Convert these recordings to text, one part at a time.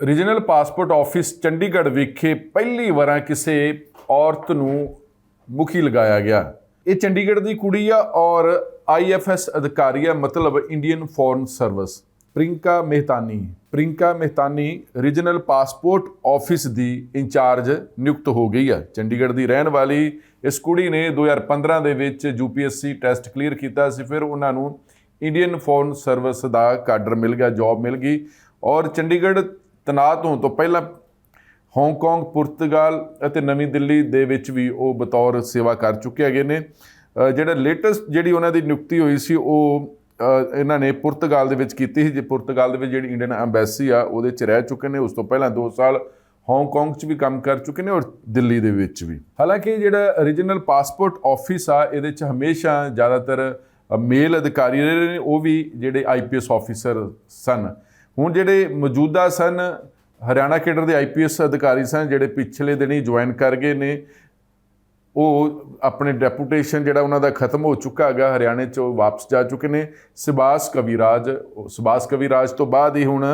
Regional passport office Chandigarh ਵਿਖੇ ਪਹਿਲੀ ਵਾਰ ਕਿਸੇ ਔਰਤ ਨੂੰ ਮੁਖੀ ਲਗਾਇਆ ਗਿਆ। ਇਹ ਚੰਡੀਗੜ੍ਹ ਦੀ ਕੁੜੀ ਆ ਔਰ IFS ਅਧਿਕਾਰੀ ਆ, ਮਤਲਬ Indian foreign service. Priyanka Mehtani regional passport office ਦੀ ਇੰਚਾਰਜ ਨਿਯੁਕਤ ਹੋ ਗਈ ਆ। ਚੰਡੀਗੜ੍ਹ ਦੀ ਰਹਿਣ ਵਾਲੀ ਇਸ ਕੁੜੀ ਨੇ 2015 ਦੇ ਵਿੱਚ UPSC ਟੈਸਟ ਕਲੀਅਰ ਕੀਤਾ ਸੀ। ਫਿਰ ਉਹਨਾਂ ਨੂੰ ਇੰਡੀਅਨ ਫੋਰਨ ਸਰਵਿਸ ਦਾ ਕਾਡਰ ਮਿਲ ਗਿਆ, ਜੌਬ ਮਿਲ ਗਈ ਔਰ ਚੰਡੀਗੜ੍ਹ ਤੈਨਾਤ ਹੋਣ ਤੋਂ ਪਹਿਲਾਂ ਹਾਂਗਕਾਂਗ, ਪੁਰਤਗਾਲ ਅਤੇ ਨਵੀਂ ਦਿੱਲੀ ਦੇ ਵਿੱਚ ਵੀ ਉਹ ਬਤੌਰ ਸੇਵਾ ਕਰ ਚੁੱਕੇ ਹੈਗੇ ਨੇ। ਜਿਹੜਾ ਲੇਟੈਸਟ ਜਿਹੜੀ ਉਹਨਾਂ ਦੀ ਨਿਯੁਕਤੀ ਹੋਈ ਸੀ ਉਹ ਇਹਨਾਂ ਨੇ ਪੁਰਤਗਾਲ ਦੇ ਵਿੱਚ ਕੀਤੀ ਸੀ। ਜੇ ਪੁਰਤਗਾਲ ਦੇ ਵਿੱਚ ਜਿਹੜੀ ਇੰਡੀਅਨ ਐਮਬੈਸੀ ਆ ਉਹਦੇ 'ਚ ਰਹਿ ਚੁੱਕੇ ਨੇ। ਉਸ ਤੋਂ ਪਹਿਲਾਂ 2 ਸਾਲ ਹਾਂਗਕਾਂਗ 'ਚ ਵੀ ਕੰਮ ਕਰ ਚੁੱਕੇ ਨੇ ਔਰ ਦਿੱਲੀ ਦੇ ਵਿੱਚ ਵੀ। ਹਾਲਾਂਕਿ ਜਿਹੜਾ ਰੀਜਨਲ ਪਾਸਪੋਰਟ ਆਫਿਸ ਆ ਇਹਦੇ 'ਚ ਹਮੇਸ਼ਾ ਜ਼ਿਆਦਾਤਰ ਮੇਲ ਅਧਿਕਾਰੀ ਰਹੇ ਨੇ, ਉਹ ਵੀ ਜਿਹੜੇ IPS ਆਫਿਸਰ ਸਨ। ਹੁਣ ਜਿਹੜੇ ਮੌਜੂਦਾ ਸਨ ਹਰਿਆਣਾ ਕੇਡਰ ਦੇ IPS ਅਧਿਕਾਰੀ ਸਨ, ਜਿਹੜੇ ਪਿਛਲੇ ਦਿਨੀ ਜੁਆਇਨ ਕਰ ਗਏ ਨੇ। ਉਹ ਆਪਣੇ ਡੈਪੂਟੇਸ਼ਨ ਜਿਹੜਾ ਉਹਨਾਂ ਦਾ ਖਤਮ ਹੋ ਚੁੱਕਾ ਹੈਗਾ, ਹਰਿਆਣੇ 'ਚ ਉਹ ਵਾਪਸ ਜਾ ਚੁੱਕੇ ਨੇ। ਸੁਭਾਸ਼ ਕਵੀਰਾਜ ਤੋਂ ਬਾਅਦ ਹੀ ਹੁਣ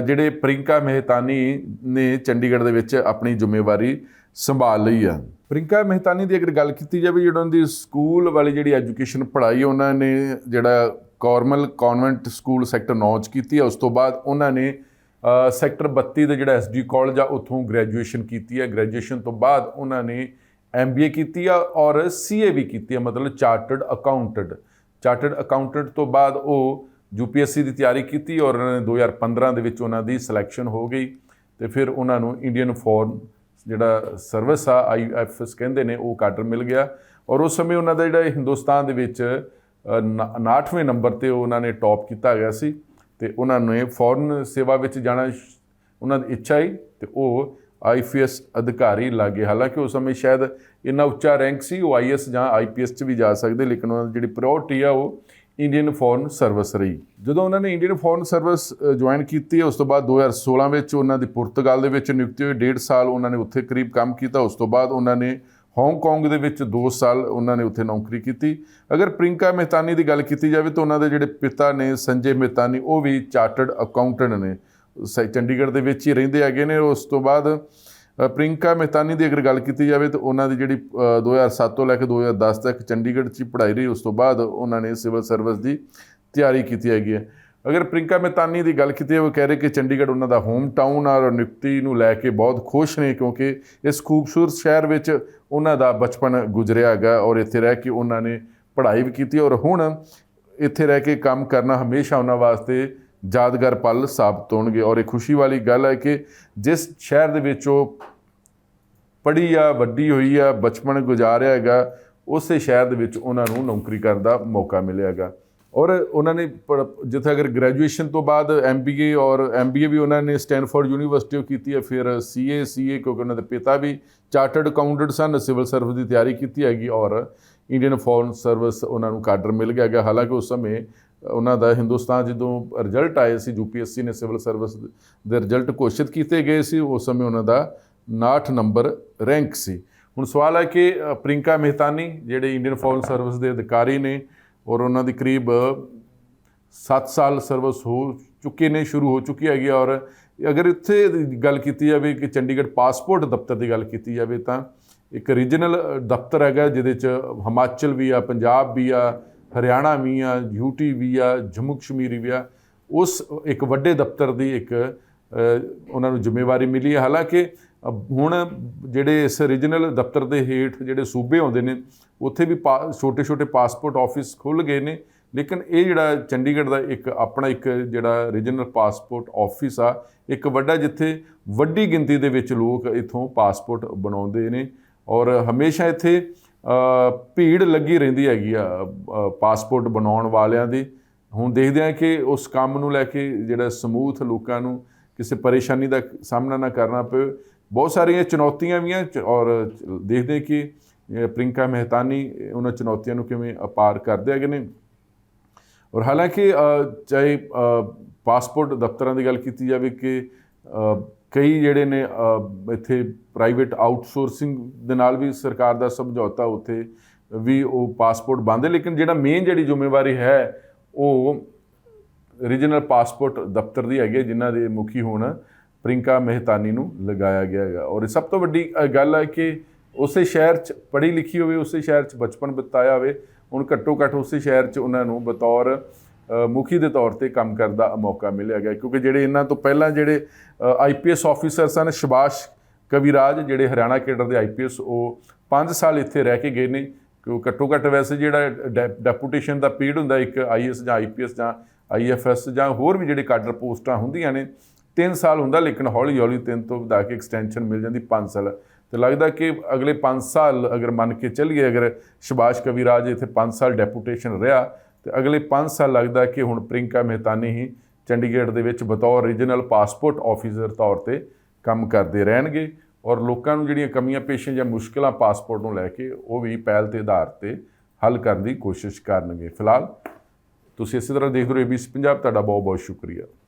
ਜਿਹੜੇ ਪ੍ਰਿੰਕਾ ਮੇਹਤਾਨੀ ਨੇ ਚੰਡੀਗੜ੍ਹ ਦੇ ਵਿੱਚ ਆਪਣੀ ਜ਼ਿੰਮੇਵਾਰੀ ਸੰਭਾਲ ਲਈ ਆ। ਪ੍ਰਿੰਕਾ ਮੇਹਤਾਨੀ ਦੀ ਅਗਰ ਗੱਲ ਕੀਤੀ ਜਾਵੇ, ਜਿਹੜਾ ਉਹਨਾਂ ਦੀ ਸਕੂਲ ਵਾਲੀ ਜਿਹੜੀ ਐਜੂਕੇਸ਼ਨ ਪੜ੍ਹਾਈ ਉਹਨਾਂ ਨੇ ਜਿਹੜਾ ਕਾਰਮਲ ਕਨਵੈਂਟ ਸਕੂਲ ਸੈਕਟਰ 9 'ਚ ਕੀਤੀ ਆ। ਉਸ ਤੋਂ ਬਾਅਦ ਉਹਨਾਂ ਨੇ ਸੈਕਟਰ 32 ਦਾ ਜਿਹੜਾ SD ਕਾਲਜ ਆ ਉੱਥੋਂ ਗ੍ਰੈਜੂਏਸ਼ਨ ਕੀਤੀ ਹੈ। ਗ੍ਰੈਜੂਏਸ਼ਨ ਤੋਂ ਬਾਅਦ ਉਹਨਾਂ ਨੇ MBA ਕੀਤੀ ਆ ਔਰ CA ਵੀ ਕੀਤੀ ਆ, ਮਤਲਬ ਚਾਰਟਰਡ ਅਕਾਊਂਟੈਂਟ ਤੋਂ ਬਾਅਦ ਉਹ UPSC ਦੀ ਤਿਆਰੀ ਕੀਤੀ ਔਰ ਉਹਨਾਂ ਨੇ 2015 ਦੇ ਵਿੱਚ ਉਹਨਾਂ ਦੀ ਸਿਲੈਕਸ਼ਨ ਹੋ ਗਈ ਅਤੇ ਫਿਰ ਉਹਨਾਂ ਨੂੰ ਇੰਡੀਅਨ ਫੋਰਨ ਜਿਹੜਾ ਸਰਵਿਸ ਆ IFS ਕਹਿੰਦੇ ਨੇ ਉਹ ਕਾਡਰ ਮਿਲ ਗਿਆ ਔਰ ਉਸ ਸਮੇਂ ਉਹਨਾਂ ਦਾ ਜਿਹੜਾ ਹਿੰਦੁਸਤਾਨ ਦੇ ਵਿੱਚ 59ਵੇਂ ਨੰਬਰ 'ਤੇ ਉਹਨਾਂ ਨੇ ਟੌਪ ਕੀਤਾ ਗਿਆ ਸੀ ਅਤੇ ਉਹਨਾਂ ਨੇ ਫੋਰਨ ਸੇਵਾ ਵਿੱਚ ਜਾਣਾ ਉਹਨਾਂ ਦੀ ਇੱਛਾ ਹੀ ਅਤੇ ਉਹ IPS ਅਧਿਕਾਰੀ ਲੱਗ ਗਏ। ਹਾਲਾਂਕਿ ਉਸ ਸਮੇਂ ਸ਼ਾਇਦ ਇੰਨਾ ਉੱਚਾ ਰੈਂਕ ਸੀ, ਉਹ IS ਜਾਂ IPS 'ਚ ਵੀ ਜਾ ਸਕਦੇ, ਲੇਕਿਨ ਉਹਨਾਂ ਦੀ ਜਿਹੜੀ ਪ੍ਰਾਇਓਰਟੀ ਆ ਉਹ ਇੰਡੀਅਨ ਫੋਰਨ ਸਰਵਿਸ ਰਹੀ। ਜਦੋਂ ਉਹਨਾਂ ਨੇ ਇੰਡੀਅਨ ਫੋਰਨ ਸਰਵਿਸ ਜੁਆਇਨ ਕੀਤੀ, ਉਸ ਤੋਂ ਬਾਅਦ 2016 ਵਿੱਚ ਉਹਨਾਂ ਦੀ ਪੁਰਤਗਾਲ ਦੇ ਵਿੱਚ ਨਿਯੁਕਤੀ ਹੋਈ। 1.5 ਸਾਲ ਉਹਨਾਂ ਨੇ ਉੱਥੇ ਕਰੀਬ ਕੰਮ ਕੀਤਾ। ਉਸ ਤੋਂ ਬਾਅਦ ਉਹਨਾਂ ਨੇ ਹਾਂਗਕਾਂਗ ਦੇ ਵਿੱਚ 2 ਸਾਲ ਉਹਨਾਂ ਨੇ ਉੱਥੇ ਨੌਕਰੀ ਕੀਤੀ। ਅਗਰ ਪ੍ਰਿੰਕਾ ਮੇਹਤਾਨੀ ਦੀ ਗੱਲ ਕੀਤੀ ਜਾਵੇ ਤਾਂ ਉਹਨਾਂ ਦੇ ਜਿਹੜੇ ਪਿਤਾ ਨੇ ਸੰਜੇ ਮੇਹਤਾਨੀ, ਉਹ ਵੀ ਚਾਰਟਰਡ ਅਕਾਊਂਟੈਂਟ ਨੇ, ਚੰਡੀਗੜ੍ਹ ਦੇ ਵਿੱਚ ਹੀ ਰਹਿੰਦੇ ਹੈਗੇ ਨੇ। ਉਸ ਤੋਂ ਬਾਅਦ ਪ੍ਰਿੰਕਾ ਮੇਹਤਾਨੀ ਦੀ ਅਗਰ ਗੱਲ ਕੀਤੀ ਜਾਵੇ ਤਾਂ ਉਹਨਾਂ ਦੀ ਜਿਹੜੀ 2007 ਤੋਂ ਲੈ ਕੇ 2010 ਤੱਕ ਚੰਡੀਗੜ੍ਹ 'ਚ ਹੀ ਪੜ੍ਹਾਈ ਰਹੀ। ਉਸ ਤੋਂ ਬਾਅਦ ਉਹਨਾਂ ਨੇ ਸਿਵਲ ਸਰਵਿਸ ਦੀ ਤਿਆਰੀ ਕੀਤੀ ਹੈਗੀ ਹੈ। ਅਗਰ ਪ੍ਰਿੰਕਾ ਮੇਹਤਾਨੀ ਦੀ ਗੱਲ ਕੀਤੀ ਹੈ, ਉਹ ਕਹਿ ਰਹੇ ਕਿ ਚੰਡੀਗੜ੍ਹ ਉਹਨਾਂ ਦਾ ਹੋਮ ਟਾਊਨ ਆ ਔਰ ਨਿਯੁਕਤੀ ਨੂੰ ਲੈ ਕੇ ਬਹੁਤ ਖੁਸ਼ ਨੇ, ਕਿਉਂਕਿ ਇਸ ਖੂਬਸੂਰਤ ਸ਼ਹਿਰ ਵਿੱਚ ਉਹਨਾਂ ਦਾ ਬਚਪਨ ਗੁਜ਼ਰਿਆ ਹੈਗਾ ਔਰ ਇੱਥੇ ਰਹਿ ਕੇ ਉਹਨਾਂ ਨੇ ਪੜ੍ਹਾਈ ਵੀ ਕੀਤੀ ਔਰ ਹੁਣ ਇੱਥੇ ਰਹਿ ਕੇ ਕੰਮ ਕਰਨਾ ਹਮੇਸ਼ਾ ਉਹਨਾਂ ਵਾਸਤੇ ਯਾਦਗਾਰ ਪਲ ਸਾਬਤ ਹੋਣਗੇ। ਔਰ ਇਹ ਖੁਸ਼ੀ ਵਾਲੀ ਗੱਲ ਹੈ ਕਿ ਜਿਸ ਸ਼ਹਿਰ ਦੇ ਵਿੱਚ ਉਹ ਪੜ੍ਹੀ ਆ, ਵੱਡੀ ਹੋਈ ਆ, ਬਚਪਨ ਗੁਜ਼ਾਰਿਆ ਹੈਗਾ, ਉਸੇ ਸ਼ਹਿਰ ਦੇ ਵਿੱਚ ਉਹਨਾਂ ਨੂੰ ਨੌਕਰੀ ਕਰਨ ਦਾ ਮੌਕਾ ਮਿਲਿਆ ਹੈਗਾ। ਔਰ ਉਹਨਾਂ ਨੇ ਜਿੱਥੇ ਅਗਰ ਗ੍ਰੈਜੂਏਸ਼ਨ ਤੋਂ ਬਾਅਦ MBA ਵੀ ਉਹਨਾਂ ਨੇ ਸਟੈਨਫੋਰਡ ਯੂਨੀਵਰਸਿਟੀ ਤੋਂ ਕੀਤੀ ਹੈ। ਫਿਰ CA ਕਿਉਂਕਿ ਉਹਨਾਂ ਦੇ ਪਿਤਾ ਵੀ ਚਾਰਟਰਡ ਅਕਾਊਂਟੈਂਟ ਸਨ, ਸਿਵਲ ਸਰਵਿਸ ਦੀ ਤਿਆਰੀ ਕੀਤੀ ਹੈਗੀ ਔਰ ਇੰਡੀਅਨ ਫੋਰਨ ਸਰਵਿਸ ਉਹਨਾਂ ਨੂੰ ਕਾਡਰ ਮਿਲ ਗਿਆ ਹੈਗਾ। ਹਾਲਾਂਕਿ ਉਸ ਸਮੇਂ ਉਹਨਾਂ ਦਾ ਹਿੰਦੁਸਤਾਨ ਜਦੋਂ ਰਿਜ਼ਲਟ ਆਏ ਸੀ, UPSC ਨੇ ਸਿਵਲ ਸਰਵਿਸ ਦੇ ਰਿਜ਼ਲਟ ਘੋਸ਼ਿਤ ਕੀਤੇ ਗਏ ਸੀ, ਉਸ ਸਮੇਂ ਉਹਨਾਂ ਦਾ 59 ਨੰਬਰ ਰੈਂਕ ਸੀ। ਹੁਣ ਸਵਾਲ ਹੈ ਕਿ ਪ੍ਰਿੰਕਾ ਮੇਹਤਾਨੀ ਜਿਹੜੇ ਇੰਡੀਅਨ ਫੋਰਨ ਸਰਵਿਸ ਦੇ ਅਧਿਕਾਰੀ ਨੇ ਔਰ ਉਹਨਾਂ ਦੀ ਕਰੀਬ 7 ਸਾਲ ਸਰਵਿਸ ਹੋ ਚੁੱਕੇ ਨੇ, ਸ਼ੁਰੂ ਹੋ ਚੁੱਕੀ ਹੈਗੀ। ਔਰ ਅਗਰ ਇੱਥੇ ਗੱਲ ਕੀਤੀ ਜਾਵੇ ਕਿ ਚੰਡੀਗੜ੍ਹ ਪਾਸਪੋਰਟ ਦਫ਼ਤਰ ਦੀ ਗੱਲ ਕੀਤੀ ਜਾਵੇ ਤਾਂ ਇੱਕ ਰੀਜਨਲ ਦਫ਼ਤਰ ਹੈਗਾ, ਜਿਹਦੇ 'ਚ ਹਿਮਾਚਲ ਵੀ ਆ, ਪੰਜਾਬ ਵੀ ਆ, ਹਰਿਆਣਾ ਵੀ ਆ, UT ਵੀ ਆ, ਜੰਮੂ ਕਸ਼ਮੀਰ ਵੀ ਆ। ਉਸ ਇੱਕ ਵੱਡੇ ਦਫ਼ਤਰ ਦੀ ਇੱਕ ਉਹਨਾਂ ਨੂੰ ਜ਼ਿੰਮੇਵਾਰੀ ਮਿਲੀ ਹੈ। ਹਾਲਾਂਕਿ ਹੁਣ ਜਿਹੜੇ ਇਸ ਰੀਜਨਲ ਦਫ਼ਤਰ ਦੇ ਹੇਠ ਜਿਹੜੇ ਸੂਬੇ ਆਉਂਦੇ ਨੇ, ਉੱਥੇ ਵੀ ਛੋਟੇ ਪਾਸਪੋਰਟ ਆਫਿਸ ਖੁੱਲ੍ਹ ਗਏ ਨੇ, ਲੇਕਿਨ ਇਹ ਜਿਹੜਾ ਚੰਡੀਗੜ੍ਹ ਦਾ ਇੱਕ ਆਪਣਾ ਇੱਕ ਜਿਹੜਾ ਰੀਜਨਲ ਪਾਸਪੋਰਟ ਆਫਿਸ ਆ, ਇੱਕ ਵੱਡਾ, ਜਿੱਥੇ ਵੱਡੀ ਗਿਣਤੀ ਦੇ ਵਿੱਚ ਲੋਕ ਇੱਥੋਂ ਪਾਸਪੋਰਟ ਬਣਾਉਂਦੇ ਨੇ ਔਰ ਹਮੇਸ਼ਾ ਇੱਥੇ ਭੀੜ ਲੱਗੀ ਰਹਿੰਦੀ ਹੈਗੀ ਆ ਪਾਸਪੋਰਟ ਬਣਾਉਣ ਵਾਲਿਆਂ ਦੀ। ਹੁਣ ਦੇਖਦੇ ਹਾਂ ਕਿ ਉਸ ਕੰਮ ਨੂੰ ਲੈ ਕੇ ਜਿਹੜਾ ਸਮੂਥ ਲੋਕਾਂ ਨੂੰ ਕਿਸੇ ਪਰੇਸ਼ਾਨੀ ਦਾ ਸਾਹਮਣਾ ਨਾ ਕਰਨਾ ਪਵੇ। ਬਹੁਤ ਸਾਰੀਆਂ ਚੁਣੌਤੀਆਂ ਵੀ ਆ ਔਰ ਦੇਖਦੇ ਕਿ ਪ੍ਰਿੰਕਾ ਮੇਹਤਾਨੀ ਉਹਨਾਂ ਚੁਣੌਤੀਆਂ ਨੂੰ ਕਿਵੇਂ ਪਾਰ ਕਰਦੇ ਹੈਗੇ ਨੇ। ਔਰ ਹਾਲਾਂਕਿ ਚਾਹੇ ਪਾਸਪੋਰਟ ਦਫ਼ਤਰਾਂ ਦੀ ਗੱਲ ਕੀਤੀ ਜਾਵੇ ਕਿ ਕਈ ਜਿਹੜੇ ਨੇ ਇੱਥੇ ਪ੍ਰਾਈਵੇਟ ਆਊਟਸੋਰਸਿੰਗ ਦੇ ਨਾਲ ਵੀ ਸਰਕਾਰ ਦਾ ਸਮਝੌਤਾ, ਉੱਥੇ ਵੀ ਉਹ ਪਾਸਪੋਰਟ ਬੰਦ ਹੈ, ਲੇਕਿਨ ਜਿਹੜਾ ਮੇਨ ਜਿਹੜੀ ਜ਼ਿੰਮੇਵਾਰੀ ਹੈ ਉਹ ਰੀਜਨਲ ਪਾਸਪੋਰਟ ਦਫ਼ਤਰ ਦੀ ਹੈਗੀ, ਜਿਨ੍ਹਾਂ ਦੇ ਮੁਖੀ ਹੁਣ ਪ੍ਰਿੰਕਾ ਮਹਿਤਾਨੀ ਨੂੰ ਲਗਾਇਆ ਗਿਆ ਹੈਗਾ। ਔਰ ਸਭ ਤੋਂ ਵੱਡੀ ਗੱਲ ਹੈ ਕਿ ਉਸੇ ਸ਼ਹਿਰ 'ਚ ਪੜ੍ਹੀ ਲਿਖੀ ਹੋਵੇ, ਉਸੇ ਸ਼ਹਿਰ ਚ ਬਚਪਨ ਬਿਤਾਇਆ ਹੋਵੇ, ਹੁਣ ਘੱਟੋ ਘੱਟ ਉਸੇ ਸ਼ਹਿਰ 'ਚ ਉਹਨਾਂ ਨੂੰ ਬਤੌਰ ਮੁਖੀ ਦੇ ਤੌਰ ਤੇ ਕੰਮ ਕਰਨ ਦਾ ਮੌਕਾ ਮਿਲਿਆ ਗਿਆ। ਕਿਉਂਕਿ ਜਿਹੜੇ ਇਹਨਾਂ ਤੋਂ ਪਹਿਲਾਂ ਜਿਹੜੇ IPS ਆਫੀਸਰ ਸਨ, ਸੁਭਾਸ਼ ਕਵੀਰਾਜ ਜਿਹੜੇ ਹਰਿਆਣਾ ਕੇਡਰ ਦੇ IPS, ਉਹ 5 ਸਾਲ ਇੱਥੇ ਰਹਿ ਕੇ ਗਏ ਨੇ। ਕਿਉਂ ਘੱਟੋ ਘੱਟ ਵੈਸੇ ਜਿਹੜਾ ਡੈਪੂਟੇਸ਼ਨ ਦਾ ਪੀਰੀਅਡ ਹੁੰਦਾ ਇੱਕ IAS ਜਾਂ IPS ਜਾਂ IFS ਜਾਂ ਹੋਰ ਵੀ ਜਿਹੜੇ ਕਾਡਰ ਪੋਸਟਾਂ ਹੁੰਦੀਆਂ ਨੇ 3 ਸਾਲ ਹੁੰਦਾ, ਲੇਕਿਨ ਹੌਲੀ ਹੌਲੀ 3 ਤੋਂ ਵਧਾ ਕੇ ਐਕਸਟੈਂਸ਼ਨ ਮਿਲ ਜਾਂਦੀ 5 ਸਾਲ। ਤੇ ਲੱਗਦਾ ਕਿ ਅਗਲੇ 5 ਸਾਲ ਅਗਰ ਮੰਨ ਕੇ ਚੱਲੀਏ, ਅਗਰ ਸੁਭਾਸ਼ ਕਵੀਰਾਜ ਇੱਥੇ 5 ਸਾਲ ਡੈਪੂਟੇਸ਼ਨ ਰਿਹਾ ਤੇ ਅਗਲੇ 5 ਸਾਲ ਲੱਗਦਾ ਕਿ ਹੁਣ ਪ੍ਰਿੰਕਾ ਮਹਿਤਾਨੀ ਹੀ ਚੰਡੀਗੜ੍ਹ ਦੇ ਵਿੱਚ ਬਤੌਰ ਰੀਜਨਲ ਪਾਸਪੋਰਟ ਆਫੀਸਰ ਤੌਰ ਤੇ ਕੰਮ ਕਰਦੇ ਰਹਿਣਗੇ। ਔਰ ਲੋਕਾਂ ਨੂੰ ਜਿਹੜੀਆਂ ਕਮੀਆਂ ਪੇਸ਼ੀਆਂ ਜਾਂ ਮੁਸ਼ਕਿਲਾਂ ਪਾਸਪੋਰਟ ਨੂੰ ਲੈ ਕੇ ਉਹ ਵੀ ਪਹਿਲ ਦੇ ਆਧਾਰ ਤੇ ਹੱਲ ਕਰਨ ਦੀ ਕੋਸ਼ਿਸ਼ ਕਰਨਗੇ। ਫਿਲਹਾਲ ਤੁਸੀਂ ਇਸੇ ਤਰ੍ਹਾਂ ਦੇਖਦੇ ਰਹੋ ABC ਪੰਜਾਬ। ਤੁਹਾਡਾ ਬਹੁਤ ਬਹੁਤ ਸ਼ੁਕਰੀਆ।